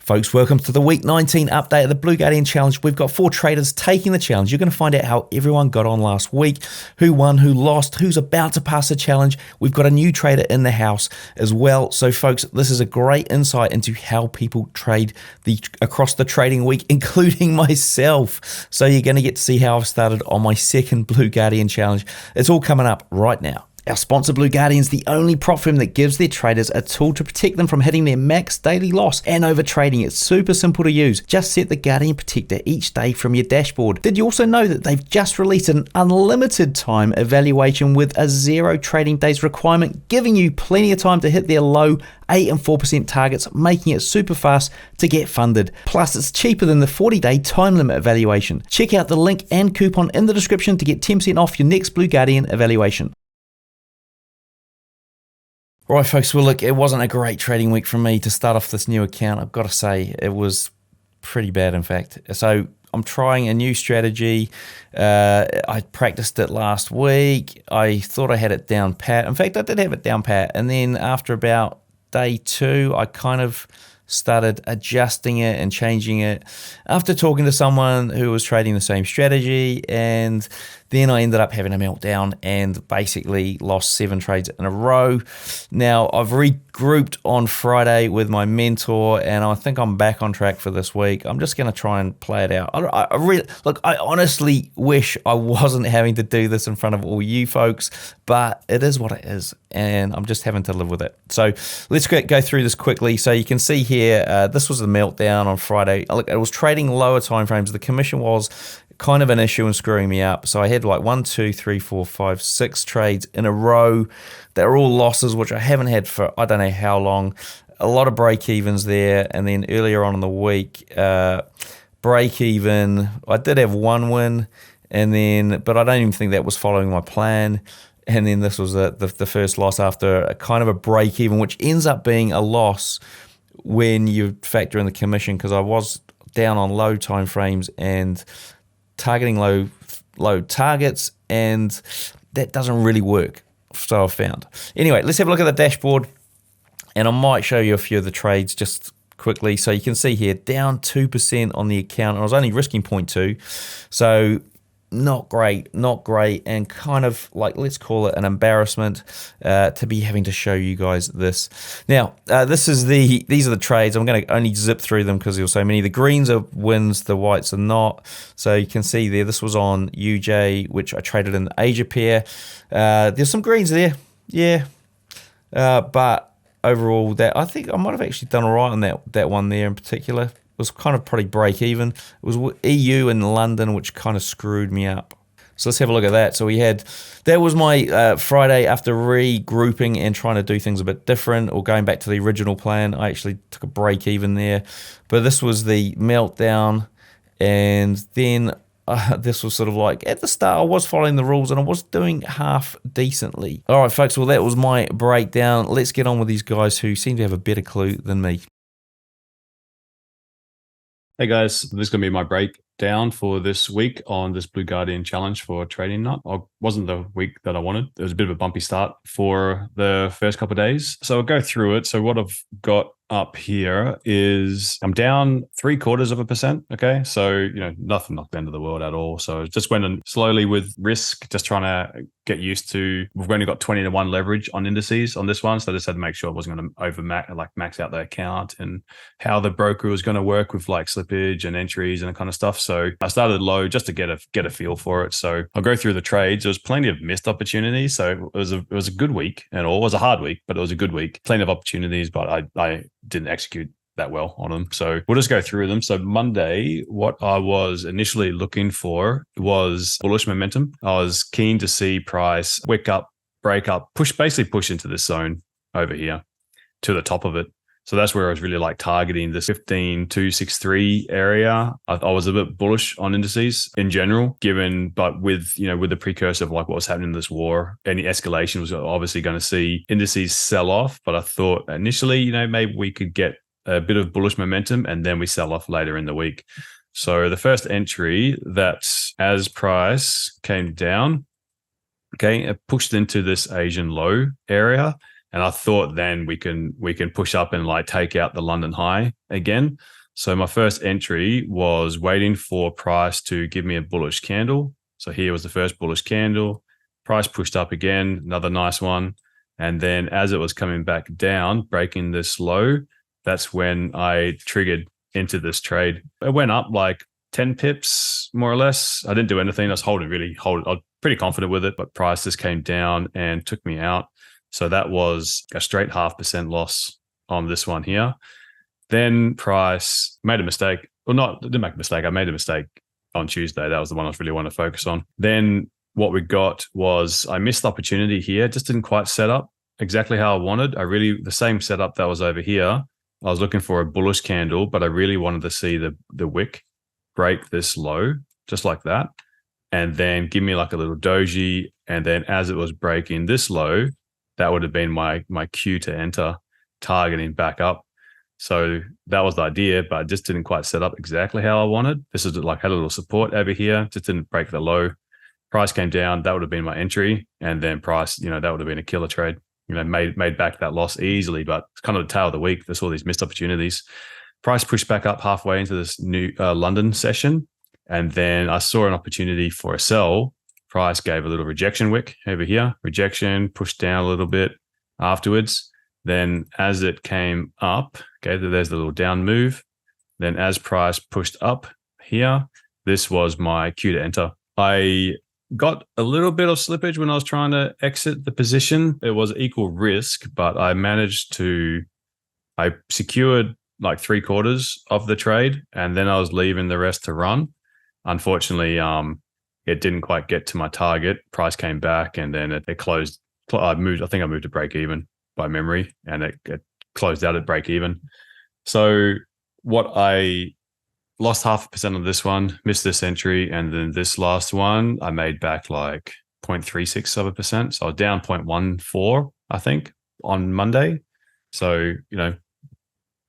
Folks, welcome to the Week 19 update of the Blue Guardian Challenge. We've got 4 traders taking the challenge. You're going to find out how everyone got on last week, who won, who lost, who's about to pass the challenge. We've got a new trader in the house as well. So folks, this is a great insight into how people trade across the trading week, including myself. So you're going to get to see how I've started on my second Blue Guardian Challenge. It's all coming up right now. Our sponsor, Blue Guardian, is the only prop firm that gives their traders a tool to protect them from hitting their max daily loss and overtrading. It's super simple to use. Just set the Guardian Protector each day from your dashboard. Did you also know that they've just released an unlimited time evaluation with a 0 trading days requirement, giving you plenty of time to hit their low 8 and 4% targets, making it super fast to get funded. Plus, it's cheaper than the 40-day time limit evaluation. Check out the link and coupon in the description to get 10% off your next Blue Guardian evaluation. All right, folks, well, look, it wasn't a great trading week for me to start off this new account. I've got to say, it was pretty bad, in fact. So I'm trying a new strategy. I practiced it last week. I thought I had it down pat. In fact, I did have it down pat. And then after about day 2, I kind of started adjusting it and changing it after talking to someone who was trading the same strategy, and then I ended up having a meltdown and basically lost 7 trades in a row. Now, I've regrouped on Friday with my mentor, and I think I'm back on track for this week. I'm just going to try and play it out. I honestly wish I wasn't having to do this in front of all you folks, but it is what it is, and I'm just having to live with it. So let's go through this quickly. So you can see here, this was the meltdown on Friday. Look, it was trading lower timeframes. The commission was kind of an issue and screwing me up. So I had like 1, 2, 3, 4, 5, 6 trades in a row. They're all losses, which I haven't had for I don't know how long. A lot of break evens there. And then earlier on in the week, break even. I did have 1 win, but I don't even think that was following my plan. And then this was the first loss after a kind of a break even, which ends up being a loss when you factor in the commission, because I was down on low time frames and targeting low targets, and that doesn't really work, so I've found. Anyway, let's have a look at the dashboard, and I might show you a few of the trades just quickly. So you can see here, down 2% on the account, and I was only risking 0.2, so not great, and kind of like, let's call it an embarrassment to be having to show you guys this. Now, these are the trades. I'm going to only zip through them because there's so many. The greens are wins, the whites are not. So you can see there, this was on UJ, which I traded in the Asia pair. There's some greens there, yeah, but overall, that I think I might have actually done all right on that one there in particular. It was kind of probably break even. It was EU and London, which kind of screwed me up. So let's have a look at that. So that was my Friday after regrouping and trying to do things a bit different, or going back to the original plan. I actually took a break even there. But this was the meltdown. And then this was sort of like, at the start, I was following the rules and I was doing half decently. All right, folks, well, that was my breakdown. Let's get on with these guys who seem to have a better clue than me. Hey guys, this is going to be my breakdown for this week on this Blue Guardian Challenge for Trading Nut. It wasn't the week that I wanted. It was a bit of a bumpy start for the first couple of days. So I'll go through it. So what I've got up here is I'm down 0.75%. Okay. So, nothing like the end of the world at all. So just went in slowly with risk, just trying to get used to, we've only got 20-to-1 leverage on indices on this one. So I just had to make sure I wasn't going to max out the account, and how the broker was going to work with like slippage and entries and that kind of stuff. So I started low just to get a feel for it. So I'll go through the trades. There was plenty of missed opportunities. So it was a good week, and all. It was a hard week, but it was a good week. Plenty of opportunities, but I didn't execute that well on them. So we'll just go through them. So Monday, what I was initially looking for was bullish momentum. I was keen to see price wick up, break up, push into this zone over here to the top of it. So that's where I was really like targeting this 15,263 area. I was a bit bullish on indices in general, but with the precursor of like what was happening in this war, any escalation was obviously going to see indices sell off. But I thought initially, maybe we could get a bit of bullish momentum and then we sell off later in the week. So the first entry, that as price came down, okay, it pushed into this Asian low area. And I thought then we can push up and like take out the London high again. So my first entry was waiting for price to give me a bullish candle. So here was the first bullish candle. Price pushed up again, another nice one. And then as it was coming back down, breaking this low, that's when I triggered into this trade. It went up like 10 pips, more or less. I didn't do anything. I was I was pretty confident with it, but price just came down and took me out. So that was a straight 0.5% loss on this one here. Then price made a mistake. Well, didn't make a mistake. I made a mistake on Tuesday. That was the one I really want to focus on. Then what we got was I missed the opportunity here. Just didn't quite set up exactly how I wanted. The same setup that was over here. I was looking for a bullish candle, but I really wanted to see the wick break this low, just like that. And then give me like a little doji. And then as it was breaking this low, that would have been my cue to enter, targeting back up. So that was the idea, but it just didn't quite set up exactly how I wanted. This is like had a little support over here, just didn't break the low. Price came down, that would have been my entry. And then price, that would have been a killer trade. Made back that loss easily, but it's kind of the tail of the week. There's all these missed opportunities. Price pushed back up halfway into this new London session. And then I saw an opportunity for a sell. Price gave a little rejection wick over here. Rejection, pushed down a little bit afterwards. Then as it came up, okay, there's the little down move. Then as price pushed up here, this was my cue to enter. I got a little bit of slippage when I was trying to exit the position. It was equal risk, but I secured like 3/4 of the trade, and then I was leaving the rest to run. Unfortunately, it didn't quite get to my target. Price came back, and then it closed. I think I moved to break even by memory, and it closed out at break even. So what I lost 0.5% on this one, missed this entry, and then this last one, I made back like 0.36%. So I was down 0.14, I think, on Monday. So,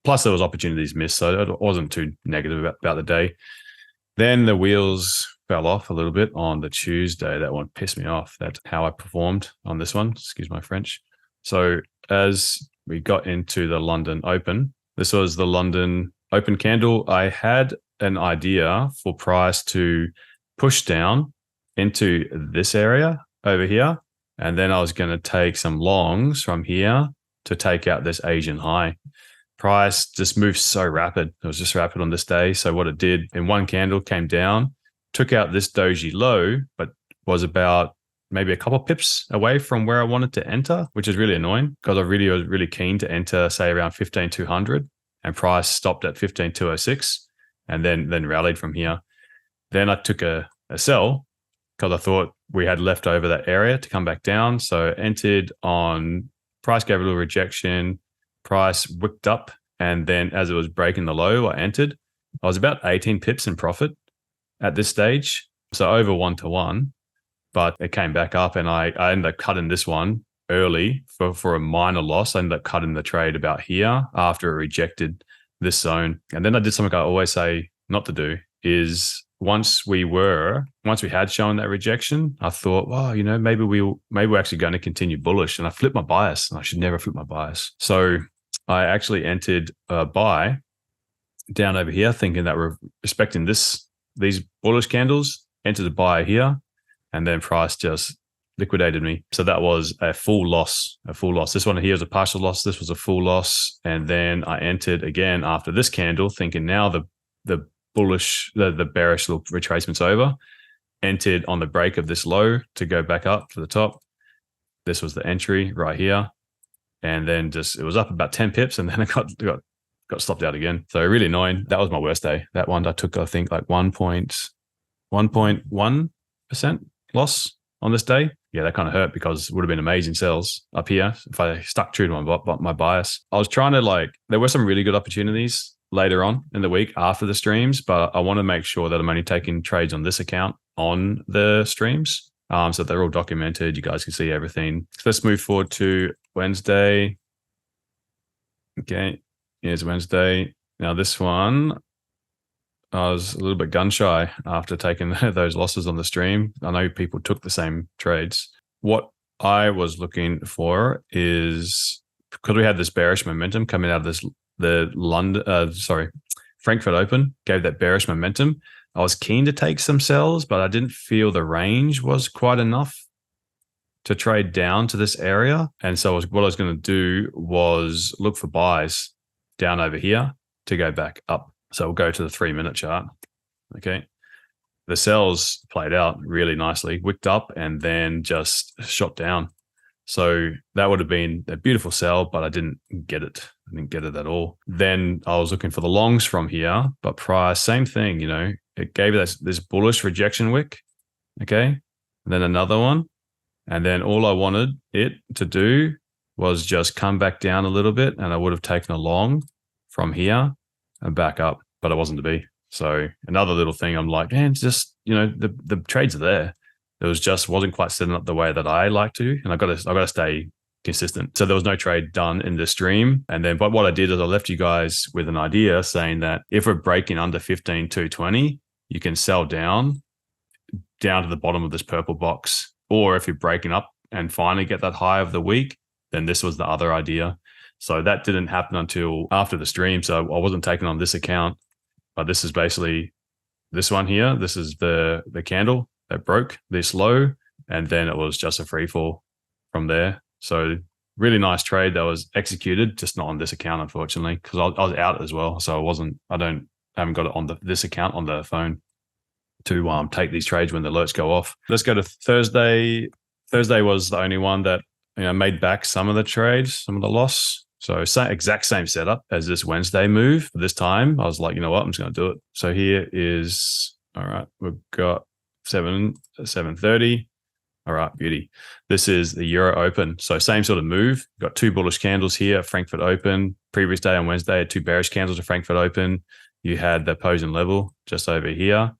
plus there was opportunities missed, so it wasn't too negative about the day. Then the wheels fell off a little bit on the Tuesday. That one pissed me off. That's how I performed on this one. Excuse my French. So as we got into the London Open, this was the London Open candle. I had an idea for price to push down into this area over here. And then I was going to take some longs from here to take out this Asian high. Price just moved so rapid. It was just rapid on this day. So what it did in one candle, came down, took out this doji low, but was about maybe a couple pips away from where I wanted to enter, which is really annoying because I was really keen to enter, say, around 15,200, and price stopped at 15,206 and then rallied from here. Then I took a sell because I thought we had left over that area to come back down. So entered on, price gave a little rejection, price wicked up, and then as it was breaking the low, I entered. I was about 18 pips in profit at this stage, so over 1-to-1, but it came back up, and I ended up cutting this one early for a minor loss. I ended up cutting the trade about here after it rejected this zone. And then I did something I always say not to do is once we had shown that rejection, I thought, well, maybe we're actually going to continue bullish. And I flipped my bias, and I should never flip my bias. So I actually entered a buy down over here, thinking that we're respecting these bullish candles, entered a buy here, and then price just liquidated me. So that was a full loss. This one here was a partial loss. This was a full loss. And then I entered again after this candle, thinking now the bullish, the bearish little retracement's over. Entered on the break of this low to go back up to the top. This was the entry right here. And then it was up about 10 pips, and then it got stopped out again. So really annoying. That was my worst day. That one I took, I think, like 1.1% loss on this day. Yeah, that kind of hurt because it would have been amazing sells up here if I stuck true to my bias. I was trying to there were some really good opportunities later on in the week after the streams, but I want to make sure that I'm only taking trades on this account on the streams. So they're all documented. You guys can see everything. So let's move forward to Wednesday. Okay, here's Wednesday. Now this one, I was a little bit gun shy after taking those losses on the stream. I know people took the same trades. What I was looking for is because we had this bearish momentum coming out of the Frankfurt Open gave that bearish momentum. I was keen to take some sells, but I didn't feel the range was quite enough to trade down to this area. And so what I was going to do was look for buys down over here to go back up. So we'll go to the 3-minute chart. Okay. The sells played out really nicely, wicked up and then just shot down. So that would have been a beautiful sell, but I didn't get it. I didn't get it at all. Then I was looking for the longs from here, but price, same thing, it gave us this bullish rejection wick. Okay. And then another one. And then all I wanted it to do was just come back down a little bit and I would have taken a long from here and back up, but it wasn't to be. So another little thing, I'm like, man, just, the trades are there. It wasn't quite setting up the way that I like to, and I got to stay consistent. So there was no trade done in the stream. And then, but what I did is I left you guys with an idea saying that if we're breaking under 15,220, you can sell down to the bottom of this purple box. Or if you're breaking up and finally get that high of the week, then this was the other idea. So that didn't happen until after the stream. So I wasn't taking on this account. But this is basically this one here. This is the candle that broke this low, and then it was just a free fall from there. So really nice trade that was executed, just not on this account, unfortunately, because I was out as well. So I haven't got it on this account on the phone to take these trades when the alerts go off. Let's go to Thursday. Thursday was the only one that made back some of the trades, some of the loss. So exact same setup as this Wednesday move. This time I was like, you know what, I'm just going to do it. So here is, all right, we've got 7:30. All right, beauty. This is the Euro Open. So same sort of move. Got 2 bullish candles here, Frankfurt Open. Previous day on Wednesday, 2 bearish candles at Frankfurt Open. You had the opposing level just over here,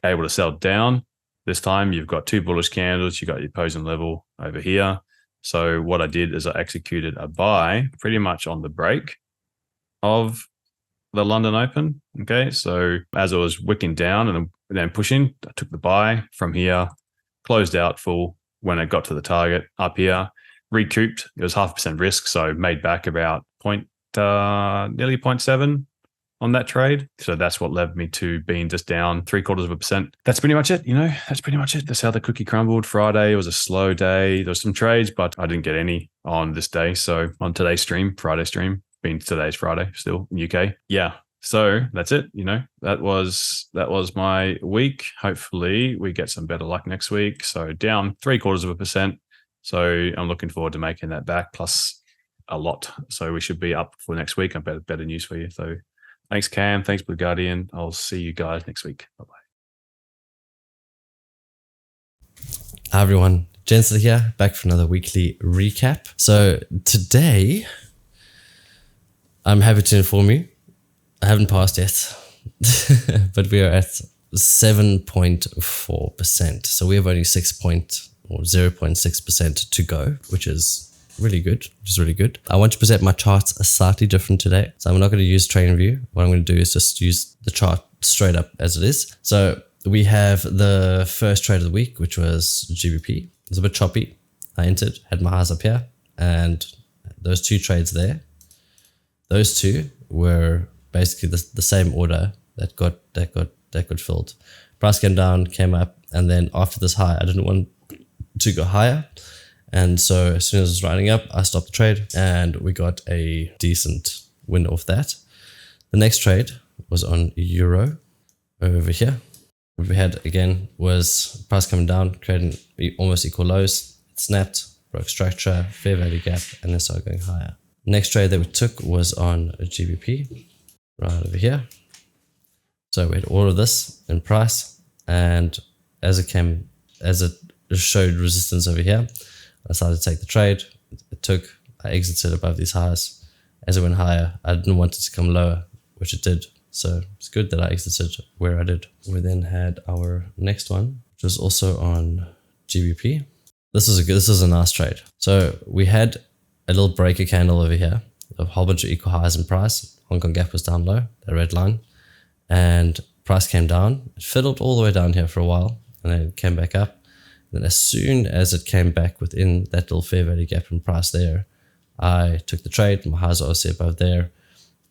able to sell down. This time you've got 2 bullish candles. You got your opposing level over here. So what I did is I executed a buy pretty much on the break of the London Open. Okay. So as I was wicking down and then pushing, I took the buy from here, closed out full when it got to the target up here, recouped. It was 0.5% risk. So made back about nearly 0.7 on that trade. So that's what led me to being just down 0.75%. That's pretty much it. That's pretty much it. That's how the cookie crumbled. Friday was a slow day. There was some trades, but I didn't get any on this day. So on today's stream, Friday stream, being today's Friday, still in UK. Yeah. So that's it. That was my week. Hopefully we get some better luck next week. So down 0.75%. So I'm looking forward to making that back plus a lot. So we should be up for next week. I've better news for you. So thanks, Cam. Thanks, Blue Guardian. I'll see you guys next week. Bye-bye. Hi, everyone. Gentsla here, back for another weekly recap. So today, I'm happy to inform you, I haven't passed yet, but we are at 7.4%. So we have only 0.6% to go, which is really good, I want to present my charts slightly different today. So I'm not going to use TradingView. What I'm going to do is just use the chart straight up as it is. So we have the first trade of the week, which was GBP. It was a bit choppy. I entered, had my highs up here, and those 2 trades there, those 2 were basically the same order that got filled. Price came down, came up, and then after this high, I didn't want to go higher. And so as soon as it was riding up, I stopped the trade and we got a decent win off that. The next trade was on Euro over here. What we had again was price coming down, creating almost equal lows. It snapped, broke structure, fair value gap, and then started going higher. Next trade that we took was on a GBP right over here. So we had all of this in price, and as it showed resistance over here, I decided to take the trade. I exited above these highs. As it went higher, I didn't want it to come lower, which it did. So it's good that I exited where I did. We then had our next one, which was also on GBP. This is a nice trade. So we had a little breaker candle over here, a whole bunch of equal highs in price. Hong Kong gap was down low, the red line, and price came down. It fiddled all the way down here for a while, and then it came back up. Then as soon as it came back within that little fair value gap in price there, I took the trade. My highs are obviously above there.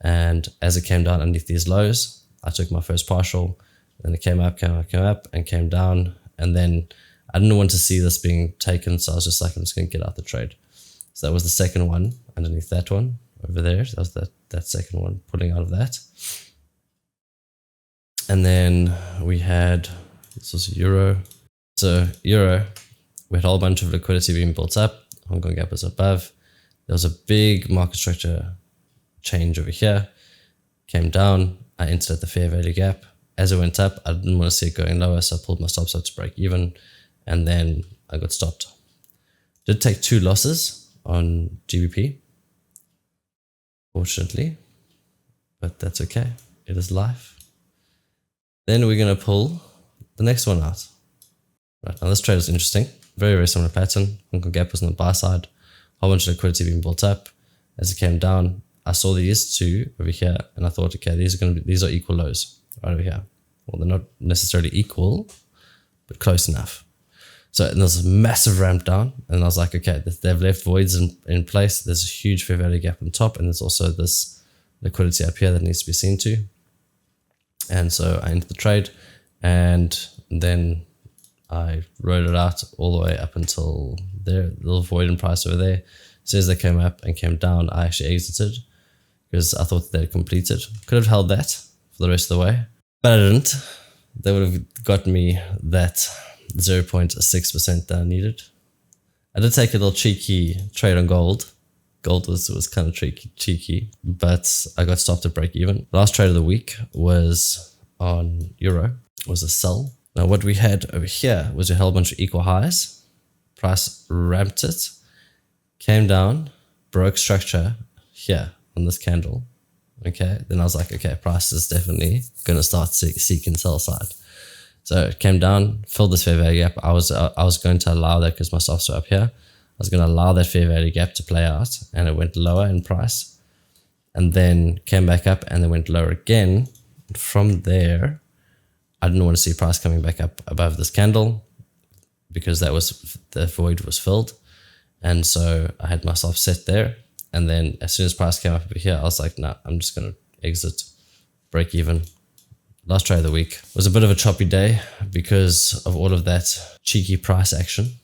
And as it came down underneath these lows, I took my first partial. Then it came up, and came down. And then I didn't want to see this being taken, so I was just like, I'm just going to get out the trade. So that was the second one underneath that one over there. So that was that second one, pulling out of that. And then we had, this was Euro. So Euro, we had a whole bunch of liquidity being built up. Hong Kong gap was above. There was a big market structure change over here. Came down. I entered at the fair value gap. As it went up, I didn't want to see it going lower, so I pulled my stops out to break even, and then I got stopped. Did take 2 losses on GBP, fortunately, but that's okay. It is life. Then we're going to pull the next one out. Right, now this trade is interesting. Very, very similar pattern. Hong Kong gap was on the buy side. Whole bunch of liquidity being built up. As it came down, I saw these 2 over here, and I thought, okay, these are equal lows right over here. Well, they're not necessarily equal, but close enough. So and there's a massive ramp down, and I was like, okay, they've left voids in place. There's a huge fair value gap on top, and there's also this liquidity up here that needs to be seen to. And so I entered the trade, and then I rode it out all the way up until there, the little void in price over there. As soon as they came up and came down, I actually exited because I thought they'd completed. Could have held that for the rest of the way, but I didn't. They would have gotten me that 0.6% that I needed. I did take a little cheeky trade on gold. Gold was kind of cheeky, but I got stopped at break even. Last trade of the week was on Euro, was a sell. Now what we had over here was a whole bunch of equal highs. Price ramped it, came down, broke structure here on this candle. Okay, then I was like, okay, price is definitely going to start seeking sell side. So it came down, filled this fair value gap. I was going to allow that because my stocks were up here. I was going to allow that fair value gap to play out, and it went lower in price, and then came back up, and then went lower again. From there, I didn't want to see price coming back up above this candle because the void was filled, and so I had myself set there. And then as soon as price came up over here, I was like, nah, I'm just going to exit, break even. Last trade of the week was a bit of a choppy day because of all of that cheeky price action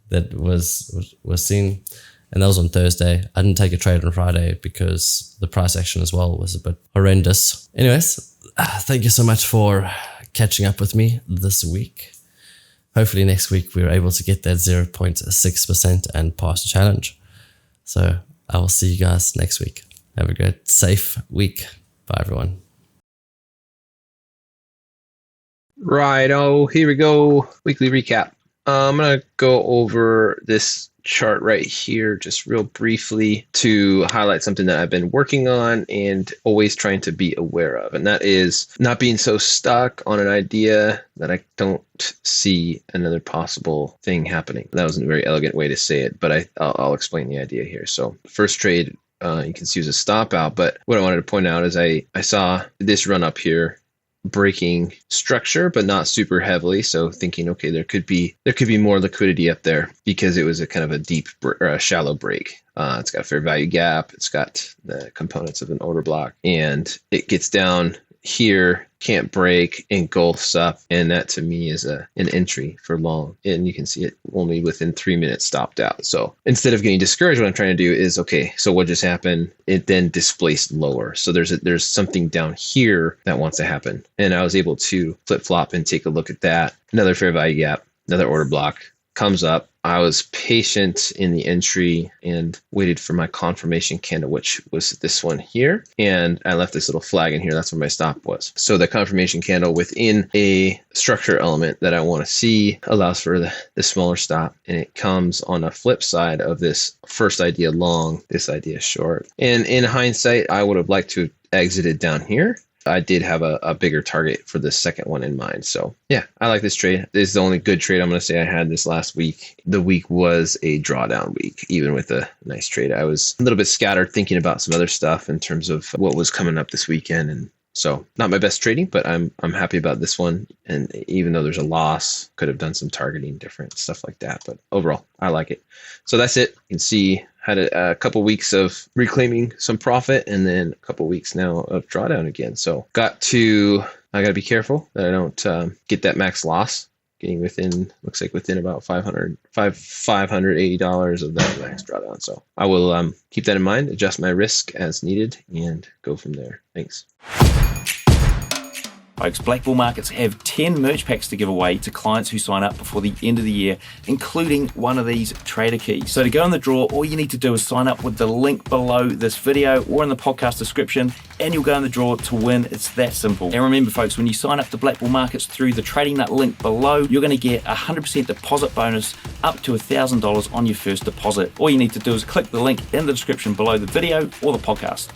that was seen. And that was on Thursday. I didn't take a trade on Friday because the price action as well was a bit horrendous. Anyways, thank you so much for catching up with me this week. Hopefully next week we're able to get that 0.6% and pass the challenge. So I will see you guys next week. Have a great, safe week. Bye, everyone. Right. Oh, here we go. Weekly recap. I'm going to go over this chart right here just real briefly to highlight something that I've been working on and always trying to be aware of. And that is not being so stuck on an idea that I don't see another possible thing happening. That wasn't a very elegant way to say it, but I'll explain the idea here. So first trade, you can see as a stop out. But what I wanted to point out is I saw this run up here breaking structure, but not super heavily. So thinking, okay, there could be more liquidity up there because it was a kind of a deep or a shallow break. It's got a fair value gap. It's got the components of an order block, and it gets down here, can't break, engulfs up, and that to me is an entry for long. And you can see it only within 3 minutes stopped out. So instead of getting discouraged, what I'm trying to do is, okay, so what just happened? It then displaced lower. So there's something down here that wants to happen. And I was able to flip flop and take a look at that. Another fair value gap, another order block comes up. I was patient in the entry and waited for my confirmation candle, which was this one here. And I left this little flag in here. That's where my stop was. So the confirmation candle within a structure element that I want to see allows for the smaller stop. And it comes on a flip side of this first idea long, this idea short. And in hindsight, I would have liked to have exited down here. I did have a bigger target for the second one in mind. So yeah, I like this trade. This is the only good trade I'm going to say I had this last week. The week was a drawdown week, even with a nice trade. I was a little bit scattered thinking about some other stuff in terms of what was coming up this weekend and So not my best trading, but I'm happy about this one. And even though there's a loss, could have done some targeting different stuff like that. But overall, I like it. So that's it. You can see had a couple weeks of reclaiming some profit and then a couple weeks now of drawdown again. So I got to be careful that I don't get that max loss. Getting looks like within about $580 of that max drawdown. So I will keep that in mind, adjust my risk as needed, and go from there. Thanks. Folks, Black Bull Markets have 10 merch packs to give away to clients who sign up before the end of the year, including one of these trader keys. So to go in the draw, all you need to do is sign up with the link below this video or in the podcast description, and you'll go in the draw to win. It's that simple. And remember, folks, when you sign up to Black Bull Markets through the Trading Nut link below, you're going to get a 100% deposit bonus up to $1,000 on your first deposit. All you need to do is click the link in the description below the video or the podcast.